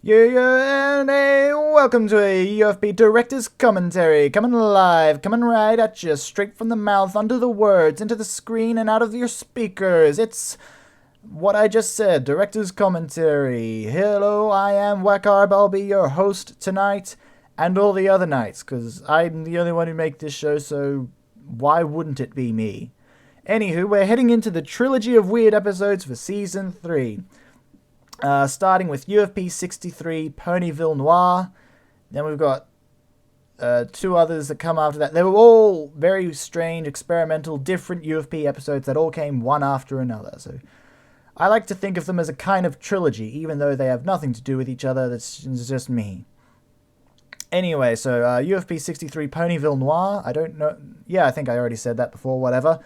Welcome to a UFP Director's Commentary, coming live, coming right at you, straight from the mouth, under the words, into the screen, and out of your speakers. It's what I just said, Director's Commentary. Hello, I am Wackarb. I'll be your host tonight, and all the other nights, because I'm the only one who make this show, so why wouldn't it be me? Anywho, we're heading into the trilogy of weird episodes for Season 3. Starting with UFP 63, Ponyville Noire. Then we've got two others that come after that. They were all very strange, experimental, different UFP episodes that all came one after another. So I like to think of them as a kind of trilogy, even though they have nothing to do with each other. That's just me. Anyway, so UFP 63, Ponyville Noire. I don't know. Yeah, I think I already said that before, whatever.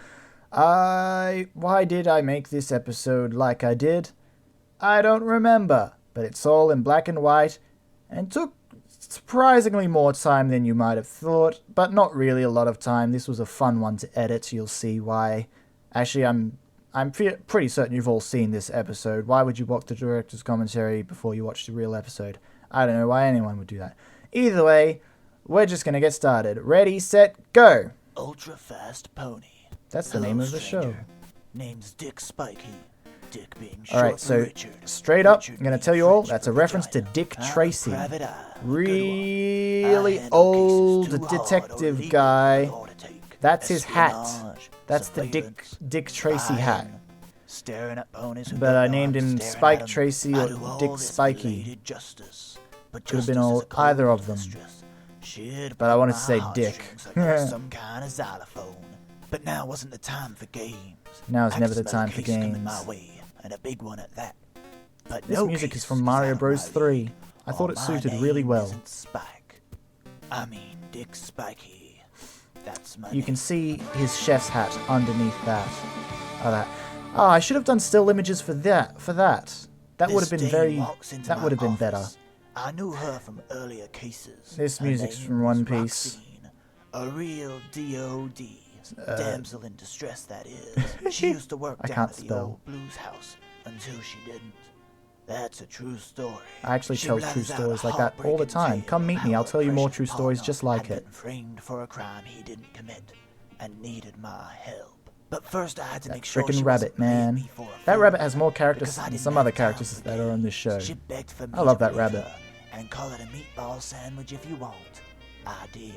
Why did I make this episode like I did? I don't remember, but it's all in black and white, and took surprisingly more time than you might have thought, but not really a lot of time. This was a fun one to edit, you'll see why. Actually, I'm pretty certain you've all seen this episode. Why would you watch the director's commentary before you watch the real episode? I don't know why anyone would do that. Either way, we're just gonna get started. Ready, set, go! Ultra Fast Pony. That's the name of the show. Name's Dick Spikey. Dick being short Alright, so Richard. straight up, Richard I'm going to being tell you all, French that's a for reference to vagina. Dick I'm Tracy. Private Eye. Really Good one. old Cases too hard or detective illegal guy. for law to take. That's his hat. Espionage, That's the Dick Tracy spying, hat. Staring at ponies who But don't I know named I'm him staring Spike at 'em. Tracy I or do all Dick this Spikey. belated justice. But Could have been justice is a either cold of them. mistress. She'd But I pull wanted my to say Dick. heartstrings like some kind of xylophone. But now wasn't the time for games. Now is I never could the smell a time for case coming games. my way, and a big one at that. But This no music case is from Mario out of Bros. my 3. league. I thought it My suited really name well. isn't Spike. I mean Dick Spikey. That's my You name. can see his chef's hat underneath that. Oh, I should have done still images for that. That would have been This very. dame walks into That my would have been better. office. I knew her from earlier cases. This Her music's name from was One Piece. Roxine, a real DOD. Damsel in distress, that is. She used to work I down can't at the spell. old blues house until she didn't. That's a true story. I actually She tell true blathers out stories a like that all the heartbreaking time. tale Come of meet how me, I'll her tell you more precious true stories partner just like had it. been framed for a crime he didn't commit and needed my help. But first I had to make sure Frickin' she rabbit, wasn't paying man. me for a That fool, rabbit has more characters because I than didn't some have other time characters for that are on this show. She begged for me I love to that believe rabbit. her and call it a meatball sandwich if you want. I did.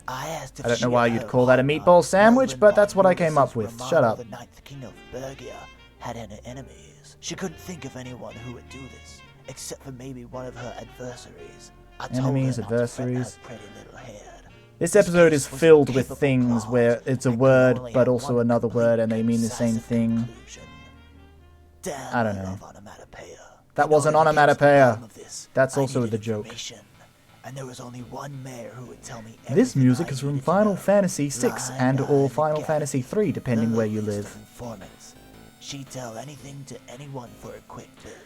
I asked if I don't know she why or you'd her call that a partner, meatball sandwich, Melvin but that's von what I came up Ulysses with. Romano, Shut up. The ninth king of Bergia, had any enemies. She couldn't think of anyone who would do this, except for maybe one of her adversaries. I told Enemies, her not to fret adversaries. her pretty little head. This episode is piece was a filled with capable things plot where it's a and could word, only but have also one another word, and they mean the same complete thing. conclusion. Damn, I don't I know. love onomatopoeia. That In was an order to get to the onomatopoeia. bottom of this, That's I also needed the joke. information, and there was only one mayor who would tell me This everything music I is from needed to Final know. Fantasy VI Line, and or line, Final gap. Fantasy III, depending The where you list of live. informants. She'd tell anything to anyone for a quick bit,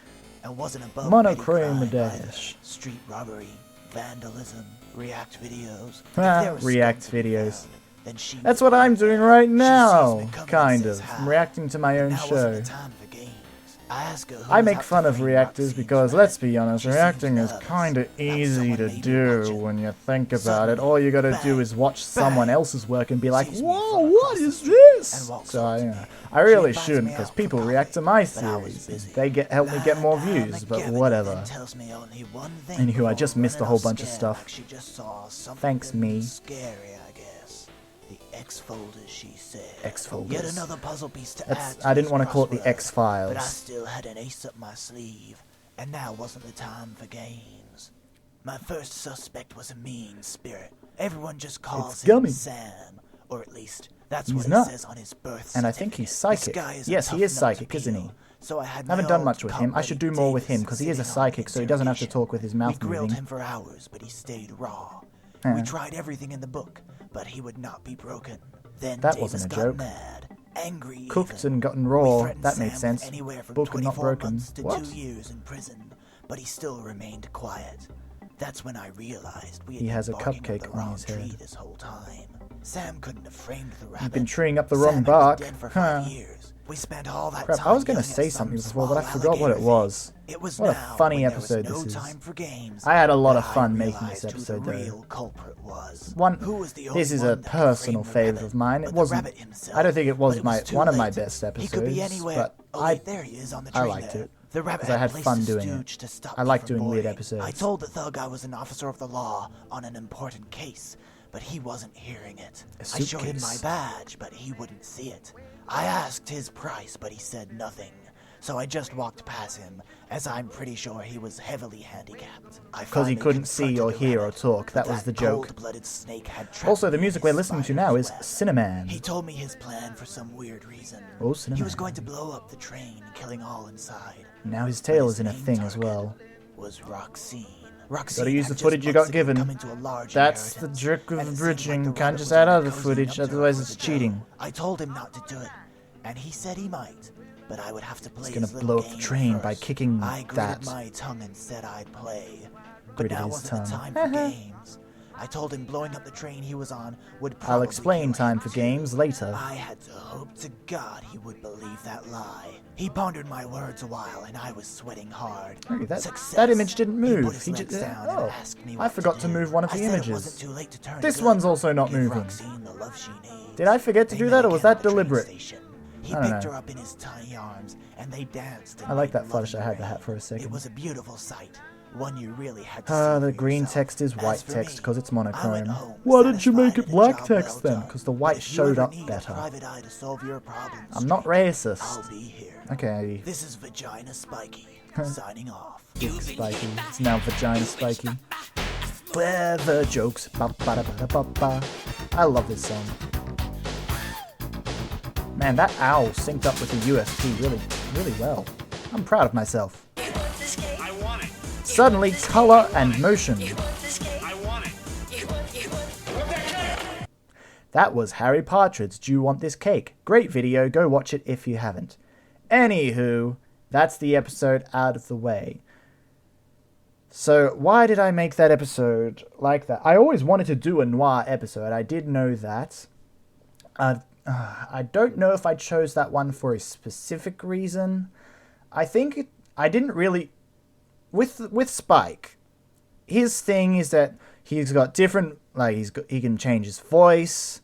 and wasn't above Monochrome petty crime dash. either. Street robbery, vandalism, React videos. If Ah, there was React scum to be videos. found, then she That's would what I'm know. doing right She sees now, me coming kind and of. says I'm hi. reacting to my own Now wasn't show. the time for games. I ask her who I was make out to fun of frame reactors Roxy's because, friend. let's be honest, She seems reacting is nervous, kinda like easy someone to may be do watching. when you think about it. Suddenly, All you gotta do bang, is watch someone bang, else's work and be like, sees me whoa, from what across the is street this? and walks So up to me. I really She invites shouldn't, me because out people for react to coffee, my but I was series. busy. They help me get more Line views, after but gabbing, whatever. then tells me only one thing Anywho, I before just missed a running whole off bunch of scared, stuff. like she just saw something Thanks, me. Scary, I guess. The X folders, she said. X folders. Yet another puzzle piece to That's- add to I didn't this want to call it the crossword, X Files. But I still had an ace up my sleeve, and now wasn't the time for games. My first suspect was a mean spirit. Everyone just calls It's him Gummy. Sam, or at least that's He's what not. he says on his birth And I think he's certificate. psychic. This guy is a Yes, he tough is nut to psychic, isn't he? peel, so I had I haven't my done old much with him. I should do more with him, because he is a Davis sitting on psychic, so he doesn't have to interrogation. talk with his mouth We grilled moving. him for hours, but he stayed raw. Huh. We tried everything in the book, but he would not be broken. Then That Davis wasn't a got joke. mad, angry Cooked even. and gotten We raw. threatened That makes Sam with sense. Anywhere from Broken, not 24 broken. months to What? 2 years in prison, but he still remained quiet. That's when I realized we had He been has a barking up cupcake the on wrong his tree head. this whole time. Sam couldn't have framed the rabbit. You've been treeing up the Sam wrong had been bark. dead for Huh. 5 years, We spent all that Crap, time I was going to yelling say at some something before, but I small forgot what it alligator was. thing. It was What a now, funny when there was episode no this is. time for games, I had a lot of that fun I making this realized episode, who the though. real culprit was. Who was the This only is one a that could personal frame the favorite rabbit, of mine. It but the wasn't. rabbit himself. I don't think it But was it my too one of my late. best episodes. He could be anywhere. But Oh, wait, there he is on the I train liked there. it. The rabbit 'Cause I had placed fun a doing it. stooge to stop I me like from doing weird boarding. episodes. I told the thug I was an officer of the law on an important case, but he wasn't hearing it. I showed him my suitcase. badge, but he wouldn't see it. I asked his price, but he said nothing. So I just walked past him, as I'm pretty sure he was heavily handicapped. Because he couldn't see or hear or talk. That was the joke. Cold-blooded snake had Also, trapped the me music in we're his listening to spider's now is web. Cinnamon. He told me his plan for some weird reason. Oh, He Cinnamon. was going to blow up the train, killing all inside. Now his But tail his is in a main thing as target well. Was Roxine. Gotta use the had just footage you months got ago given. come into a large That's the inheritance, trick and of it seemed bridging. like the Can't rabbit just was add only other cozying footage, up to her otherwise for it's the cheating. dough. I told him not to do it, and he said he might, but I would have to play He's gonna his little blow up the game train by first. kicking I gritted that. my tongue and said I'd play, but Gritted now his wasn't the tongue. time for games. I told him blowing up the train he was on would probably I'll explain kill him time for too. games later. I had to hope to God he would believe that lie. He pondered my words a while, and I was sweating hard. Hey, that Success. image didn't He move. put his He legs just- down oh, and asked me I what forgot to do. move one of I the said images. It wasn't too late to turn This good. one's also not Give moving. Roxine the love she needs. Did I forget to They do met that, or was again that at the train deliberate? station. He I don't picked know. her up in his tiny arms, and they danced. And I like made that love flash in I the had the hat rain. for a second. It was a beautiful sight. One you really had to Ah, see the for green yourself. text is As white for text me, because it's I went monochrome. home Why didn't you make satisfied it and a black job text well then? done. Because the But white if you showed ever up need a better. private eye to solve your problems, I'm not I'll racist. be here. Okay, This is Vagina Spiky, signing off. Dick Spiky. It's now Vagina Spiky. Clever jokes. Ba ba da ba da ba ba. I love this song. Man, that owl synced up with the UFP really, really well. I'm proud of myself. I want it. Suddenly, color and motion. I want it. That was Harry Partridge, Do You Want This Cake? Great video, go watch it if you haven't. Anywho, that's the episode out of the way. So, why did I make that episode like that? I always wanted to do a noir episode, I did know that. I don't know if I chose that one for a specific reason. I think I didn't really... With Spike, his thing is that he's got different... he can change his voice.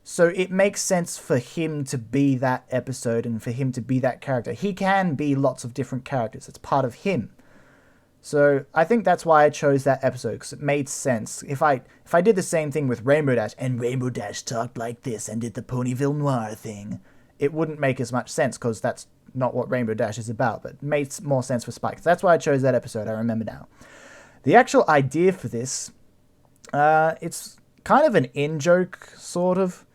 So it makes sense for him to be that episode and for him to be that character. He can be lots of different characters. It's part of him. So I think that's why I chose that episode, because it made sense. If I did the same thing with Rainbow Dash, and Rainbow Dash talked like this and did the Ponyville Noire thing, it wouldn't make as much sense, because that's not what Rainbow Dash is about, but it made more sense for Spike. So that's why I chose that episode, I remember now. The actual idea for this, it's kind of an in-joke, sort of.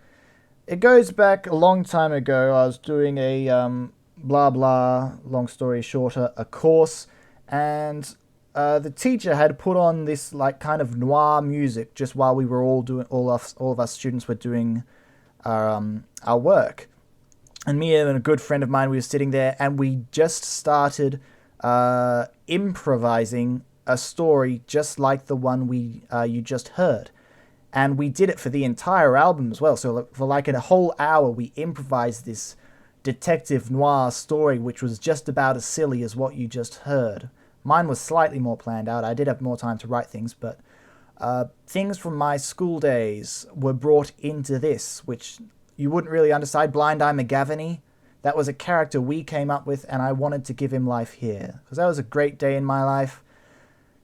It goes back a long time ago. I was doing a blah blah, long story shorter, a course, and the teacher had put on this like kind of noir music just while we were all doing all of us students were doing our work. And me and a good friend of mine, we were sitting there, and we just started improvising a story just like the one you just heard. And we did it for the entire album as well. So for like a whole hour, we improvised this detective noir story, which was just about as silly as what you just heard. Mine was slightly more planned out. I did have more time to write things, but things from my school days were brought into this, which you wouldn't really understand. Blind Eye McGavany, that was a character we came up with, and I wanted to give him life here, because that was a great day in my life.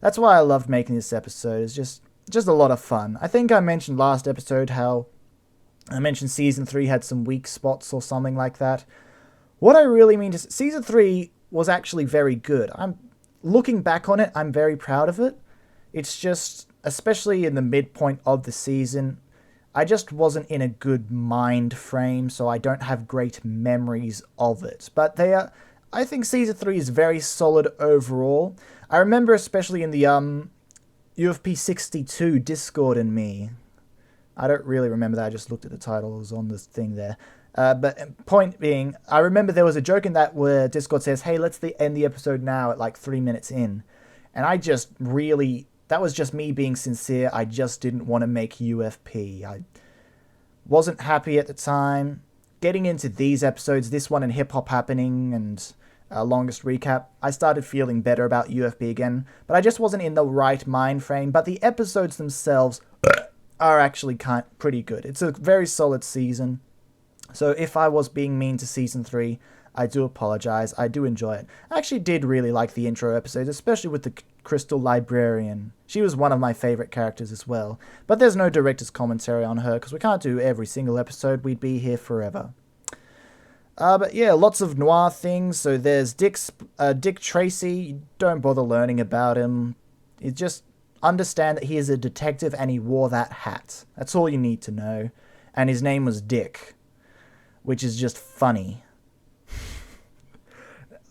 That's why I loved making this episode. It's just a lot of fun. I think I mentioned last episode how I mentioned Season 3 had some weak spots or something like that. What I really mean is Season 3 was actually very good. Looking back on it, I'm very proud of it. It's just, especially in the midpoint of the season, I just wasn't in a good mind frame, so I don't have great memories of it. But I think Season 3 is very solid overall. I remember especially in the UFP 62 Discord and me. I don't really remember that, I just looked at the title, it was on this thing there. But point being, I remember there was a joke in that where Discord says, hey, let's end the episode now at like 3 minutes in. And I just really, that was just me being sincere, I just didn't want to make UFP. I wasn't happy at the time. getting into these episodes, this one and Hip Hop Happening and Longest Recap, I started feeling better about UFP again, but I just wasn't in the right mind frame. But the episodes themselves are actually pretty good. It's a very solid season. So if I was being mean to Season 3, I do apologize. I do enjoy it. I actually did really like the intro episodes, especially with the Crystal Librarian. She was one of my favorite characters as well. But there's no director's commentary on her, because we can't do every single episode. We'd be here forever. But yeah, lots of noir things. So there's Dick Tracy. Don't bother learning about him. You just understand that he is a detective and he wore that hat. That's all you need to know. And his name was Dick, which is just funny.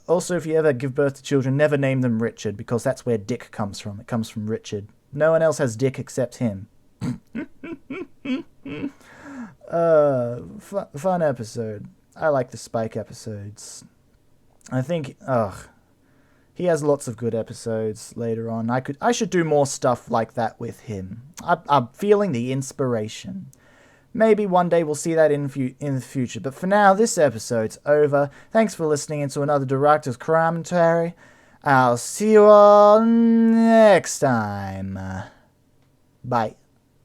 Also, if you ever give birth to children, never name them Richard, because that's where Dick comes from. It comes from Richard. No one else has Dick except him. Fun episode. I like the Spike episodes. I think, he has lots of good episodes later on. I should do more stuff like that with him. I'm feeling the inspiration. Maybe one day we'll see that in the future. But for now, this episode's over. Thanks for listening into another director's commentary. I'll see you all next time. Bye.